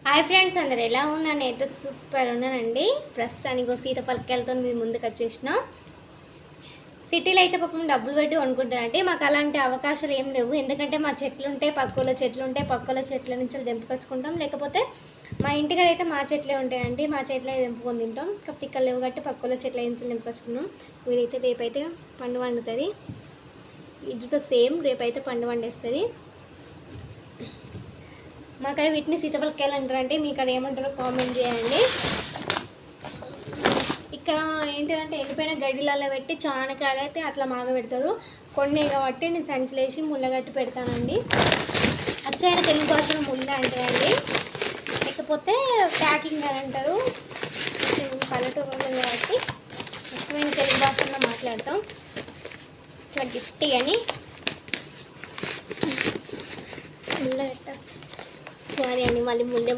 Hi friends, అందరు ఎలా ఉన్నారు? నేనైతే సూపర్ ఉన్నానండి. ప్రస్తుతానికి సీతాఫలకాయలతో మీ ముందుకు వచ్చేసిన. సిటీలో అయితే పాపం డబ్బులు పెట్టి కొనుక్కుంటారంటే మాకు అలాంటి అవకాశాలు ఏం లేవు. ఎందుకంటే మా చెట్లు ఉంటాయి, పక్కల చెట్ల నుంచి తెంపుకొచ్చుకుంటాం. లేకపోతే మా ఇంటికి అయితే మా చెట్లే ఉంటాయండి, మా చెట్లే తెంపుకొని తింటాం. కాకపోతే ఇక్కడ లేవు కాబట్టి పక్కల చెట్ల నుంచి తెంపుకొచ్చుకున్నాం. వీడైతే రేపైతే పండు వండుతుంది. ఇదితో సేమ్ రేపైతే పండు వండేస్తుంది. మాకడ వీటిని సీతాఫలకాయలు అంటారంటే మీ ఇక్కడ ఏమంటారో కామెంట్ చేయండి. ఇక్కడ ఏంటంటే ఎండిపోయిన గడ్డిలలో పెట్టి చానకాయలు అయితే అట్లా మాగ పెడతారు. కొన్ని కాబట్టి నేను సంచిలేసి ముళ్ళగట్టి పెడతానండి. అచ్చైన తెలుగు భాషలో ముళ్ళ అంటారండి, లేకపోతే ప్యాకింగ్ అని అంటారు. పల్లెటూరు కాబట్టి అచ్చమైన తెలుగు భాషలో మాట్లాడతాం. ఇట్లా గట్టిగాని ముళ్ళగట్ట సారీ అండి, మళ్ళీ ముందే